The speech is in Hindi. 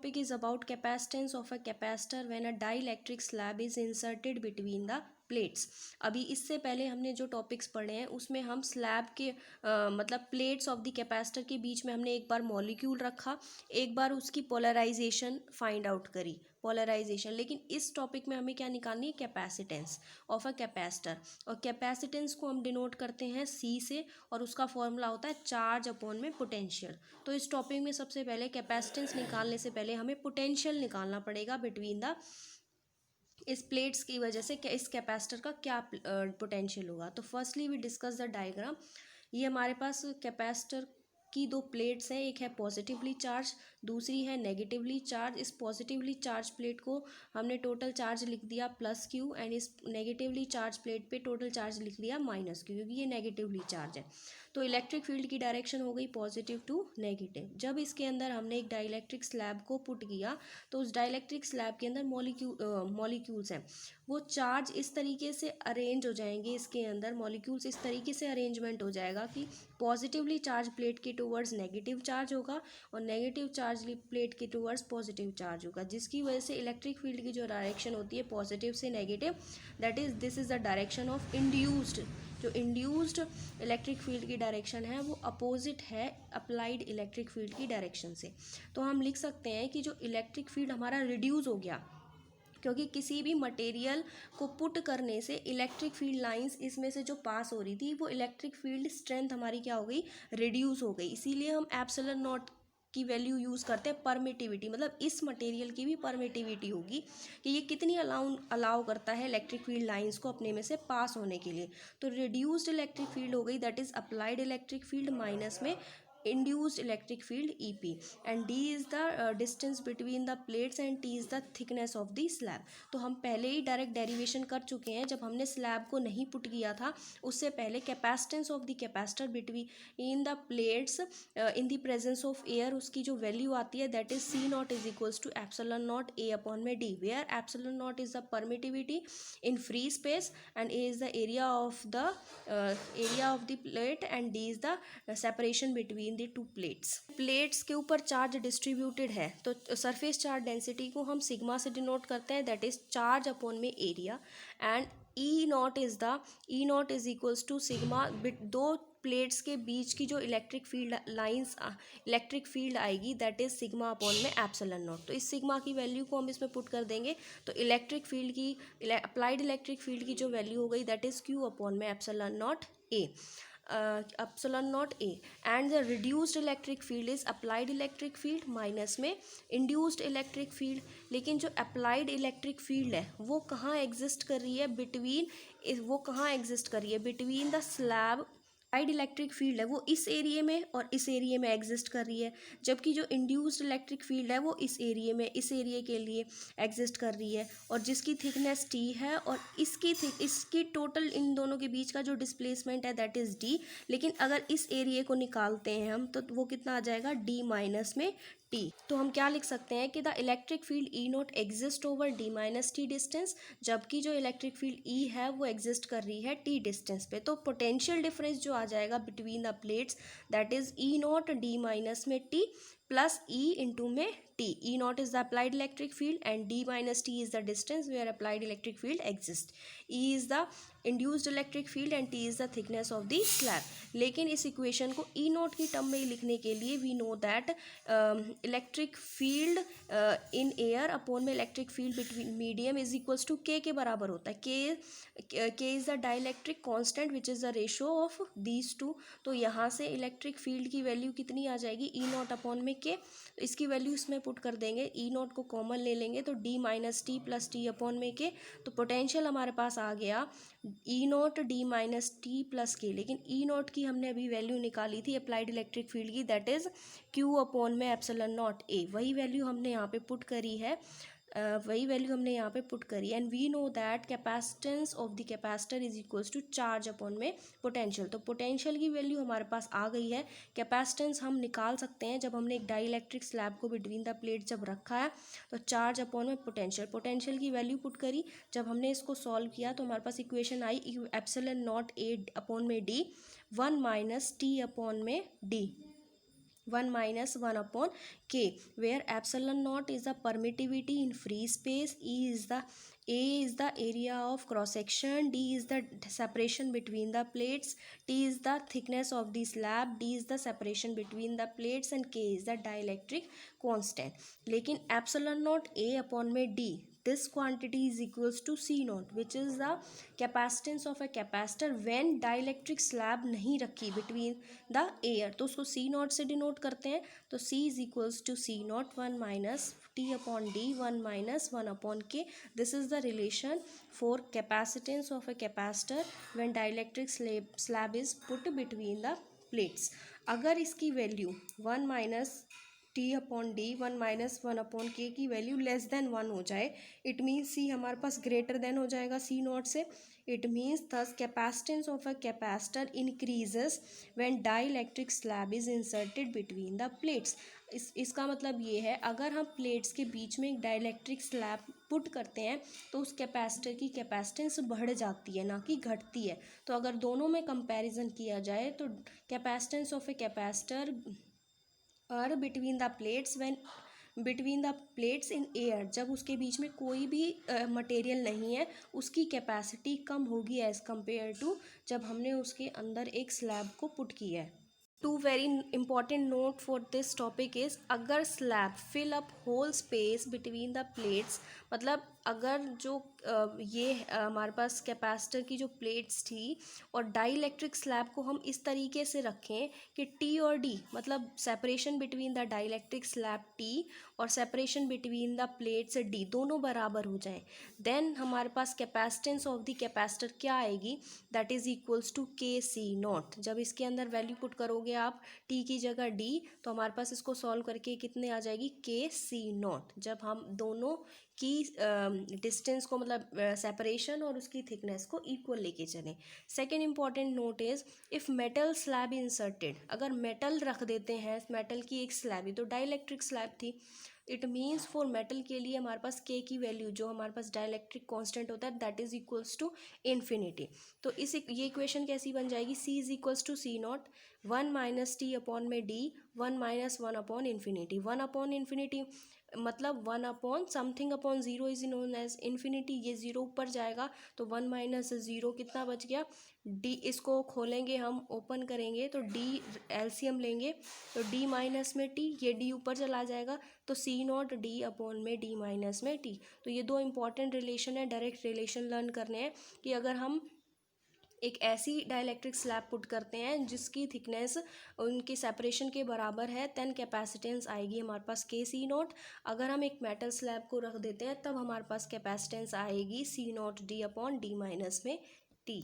topic is about capacitance of a capacitor when a dielectric slab is inserted between the plates. अभी इससे पहले हमने जो टॉपिक्स पढ़े हैं उसमें हम स्लैब के मतलब प्लेट्स ऑफ द कैपेसिटर के बीच में हमने एक बार मॉलिक्यूल रखा, एक बार उसकी पोलराइजेशन फाइंड आउट करी, पोलराइजेशन। लेकिन इस टॉपिक में हमें क्या निकालनी है, कैपेसिटेंस ऑफ अ कैपेसिटर। और कैपेसिटेंस को हम डिनोट करते हैं सी से, और उसका फॉर्मूला होता है चार्ज अपॉन में पोटेंशियल। तो इस टॉपिक में सबसे पहले कैपेसिटेंस निकालने से पहले हमें पोटेंशियल निकालना पड़ेगा बिटवीन द, इस प्लेट्स की वजह से इस कैपेसिटर का क्या पोटेंशियल होगा। तो firstly we discuss the diagram. ये हमारे पास कैपेसिटर की दो प्लेट्स हैं, एक है पॉजिटिवली चार्ज, दूसरी है नेगेटिवली चार्ज। इस पॉजिटिवली चार्ज प्लेट को हमने टोटल चार्ज लिख दिया प्लस क्यू, एंड इस नेगेटिवली चार्ज प्लेट पे टोटल चार्ज लिख दिया माइनस क्यू, क्योंकि ये नेगेटिवली चार्ज है। तो इलेक्ट्रिक फील्ड की डायरेक्शन हो गई पॉजिटिव टू नेगेटिव। जब इसके अंदर हमने एक डाइलेक्ट्रिक स्लैब को पुट किया तो उस डाइलेक्ट्रिक स्लैब के अंदर मॉलिक्यूल्स हैं, वो चार्ज इस तरीके से अरेंज हो जाएंगे, इसके अंदर मॉलिक्यूल्स इस तरीके से अरेंजमेंट हो जाएगा कि पॉजिटिवली चार्ज प्लेट के टूवर्ड्स नेगेटिव चार्ज होगा और नेगेटिव चार्ज प्लेट के टूवर्ड्स पॉजिटिव चार्ज होगा, जिसकी वजह से इलेक्ट्रिक फील्ड की जो डायरेक्शन होती है पॉजिटिव से negative, that is this is the direction of induced. जो इंड्यूस्ड इलेक्ट्रिक फील्ड की डायरेक्शन है वो अपोजिट है अप्लाइड इलेक्ट्रिक फील्ड की डायरेक्शन से। तो हम लिख सकते हैं कि जो इलेक्ट्रिक फील्ड हमारा रिड्यूस हो गया, क्योंकि किसी भी मटेरियल को पुट करने से इलेक्ट्रिक फील्ड लाइंस इसमें से जो पास हो रही थी, वो इलेक्ट्रिक फील्ड स्ट्रेंथ हमारी क्या हो गई, रिड्यूस हो गई। इसीलिए हम एप्सिलॉन नॉट की वैल्यू यूज़ करते हैं परमिटिविटी, मतलब इस मटेरियल की भी परमिटिविटी होगी कि ये कितनी अलाउ करता है इलेक्ट्रिक फील्ड लाइंस को अपने में से पास होने के लिए। तो रिड्यूस्ड इलेक्ट्रिक फील्ड हो गई, that is applied electric field minus में induced electric field EP, and D is the distance between the plates and T is the thickness of the slab। तो हम पहले ही डायरेक्ट डेरिवेशन कर चुके हैं, जब हमने स्लैब को नहीं पुट किया था उससे पहले capacitance of the capacitor between the plates in the presence of air, उसकी जो वैल्यू आती है that is C naught is equals to epsilon not A upon में D, where epsilon naught is the permittivity in free space and A is the area of the plate and D is the separation between the two plates के ऊपर चार्ज डिस्ट्रीब्यूटेड है, तो सरफेस चार्ज डेंसिटी को हम सिग्मा से डिनोट करते हैं, दैट इज चार्ज अपॉन में area, and E not is equals to sigma, दो प्लेट्स के बीच की जो इलेक्ट्रिक फील्ड आएगी दैट इज सिग्मा अपॉन में एप्सिलॉन नॉट। तो इस सिग्मा की वैल्यू को हम इसमें पुट कर देंगे, तो इलेक्ट्रिक फील्ड की अप्लाइड इलेक्ट्रिक फील्ड की जो वैल्यू हो गई दैट इज क्यू अपॉन में epsilon not a, epsilon naught A, and the reduced electric field is applied electric field minus में induced electric field। लेकिन जो applied electric field है वो कहाँ एग्जिस्ट कर रही है, between the slab. Applied electric field है वो इस एरिया में और इस एरिया में एग्जिस्ट कर रही है, जबकि जो इंड्यूस्ड इलेक्ट्रिक फील्ड है वो इस एरिया के लिए एग्जिस्ट कर रही है, और जिसकी थिकनेस टी है, और इसकी टोटल इन दोनों के बीच का जो डिस्प्लेसमेंट है दैट इज डी। लेकिन अगर इस एरिया को निकालते हैं हम तो वो कितना आ जाएगा, डी माइनस में टी। तो हम क्या लिख सकते हैं कि the electric field E not exist over D minus T distance, जबकि जो इलेक्ट्रिक फील्ड ई है वो एग्जिस्ट कर रही है टी डिस्टेंस पे। तो पोटेंशियल डिफरेंस जो आ जाएगा between the plates that is E not D minus में टी प्लस ई इंटू में t. E not is the applied electric field and d minus t is the distance where applied electric field exist. E is the induced electric field and t is the thickness of the slab. लेकिन इस इक्वेशन को ई नॉट की टर्म में ही लिखने के लिए we know that electric field in air upon में electric field between medium is equals to के बराबर होता है। K is the dielectric constant which is the ratio of these two. तो यहाँ से इलेक्ट्रिक फील्ड की वैल्यू कितनी आ जाएगी, ई नॉट अपॉन में के। तो इसकी वैल्यू इसमें पुट कर देंगे, ई नॉट को कॉमन ले लेंगे तो D minus T plus T upon में के। तो पोटेंशियल हमारे पास आ गया E not D minus T plus K. लेकिन ई नॉट की हमने अभी वैल्यू निकाली थी अप्लाइड इलेक्ट्रिक फील्ड की, दैट इज क्यू अपॉन में एप्सिलॉन नॉट ए। वही वैल्यू हमने यहाँ पे पुट करी है, and we know that capacitance of the capacitor is equals to charge upon में पोटेंशियल। तो पोटेंशियल की वैल्यू हमारे पास आ गई है। कैपेसिटेंस हम निकाल सकते हैं जब हमने एक डाइलेक्ट्रिक स्लैब को बिटवीन द प्लेट जब रखा है, तो चार्ज अपॉन में पोटेंशियल की वैल्यू पुट करी। जब हमने इसको सॉल्व किया तो हमारे पास इक्वेशन आई एप्सिलॉन नॉट ए अपॉन में डी 1 माइनस टी अपॉन में D. 1 minus 1 upon k, where epsilon naught is the permittivity in free space, A is the area of cross section, D is the separation between the plates, T is the thickness of the slab, D is the separation between the plates and K is the dielectric constant. लेकिन epsilon naught A upon में D, this quantity is equals to C naught, which is the capacitance of a capacitor when dielectric slab नहीं रखी between the air, तो उसको C naught से डिनोट करते हैं. तो C is equals to C naught 1 minus T upon D 1 minus 1 upon K. This is the relation for capacitance of a capacitor when dielectric slab is put between the plates. अगर इसकी value 1 minus T upon D 1 minus 1 upon के की वैल्यू लेस देन 1 हो जाए, इट मीन्स सी हमारे पास ग्रेटर देन हो जाएगा सी नॉट से. इट मीन्स दस capacitance of a capacitor increases when dielectric slab is inserted between the plates. इसका मतलब ये है, अगर हम प्लेट्स के बीच में एक डाइलेक्ट्रिक स्लैब पुट करते हैं तो उस कैपेसिटर की कैपेसिटेंस बढ़ जाती है, ना कि घटती है. तो अगर दोनों में कंपैरिजन किया जाए तो कैपेसिटेंस ऑफ ए कैपेसिटर और between the plates when between the plates in air, जब उसके बीच में कोई भी मटेरियल नहीं है, उसकी कैपेसिटी कम होगी एज़ कम्पेयर टू जब हमने उसके अंदर एक स्लैब को पुट किया है. Two very important note for this topic is, अगर slab fill up whole space between the plates, मतलब अगर जो ये हमारे पास कैपेसिटर की जो प्लेट्स थी और डाइलेक्ट्रिक स्लैब को हम इस तरीके से रखें कि टी और डी, मतलब separation between the dielectric slab T और separation between the plates D दोनों बराबर हो जाएं, देन हमारे पास कैपेसिटेंस ऑफ द कैपेसिटर क्या आएगी, दैट इज़ इक्वल्स टू के सी नॉट. जब इसके अंदर वैल्यू पुट करोगे आप टी की जगह डी, तो हमारे पास इसको सॉल्व करके कितने आ जाएगी, के सी नॉट. जब हम दोनों की डिस्टेंस को, मतलब सेपरेशन और उसकी थिकनेस को इक्वल लेके चलें. Second important note is, if metal slab inserted, अगर मेटल रख देते हैं, मेटल की एक स्लैब, ही तो डाइलेक्ट्रिक स्लैब थी, इट मीन्स फॉर मेटल के लिए हमारे पास के की वैल्यू जो हमारे पास डाइलेक्ट्रिक कांस्टेंट होता है that is equals to infinity. तो ये इक्वेशन कैसी बन जाएगी, C is equals to C naught 1 minus T upon में D 1 minus 1 upon infinity. 1 upon infinity मतलब 1 upon something upon zero is known as infinity. ये ज़ीरो ऊपर जाएगा तो 1 माइनस ज़ीरो कितना बच गया, डी. इसको खोलेंगे हम, ओपन करेंगे तो डी एलसीएम लेंगे तो डी माइनस में टी, ये डी ऊपर चला जाएगा तो सी नॉट डी अपॉन में डी माइनस में टी. तो ये दो इंपॉर्टेंट रिलेशन है, डायरेक्ट रिलेशन लर्न करने हैं कि अगर हम एक ऐसी डाइलेक्ट्रिक स्लैब पुट करते हैं जिसकी थिकनेस उनके सेपरेशन के बराबर है, देन कैपेसिटेंस आएगी हमारे पास के सी नॉट. अगर हम एक मेटल स्लैब को रख देते हैं तब हमारे पास कैपेसिटेंस आएगी C naught D upon D minus में टी.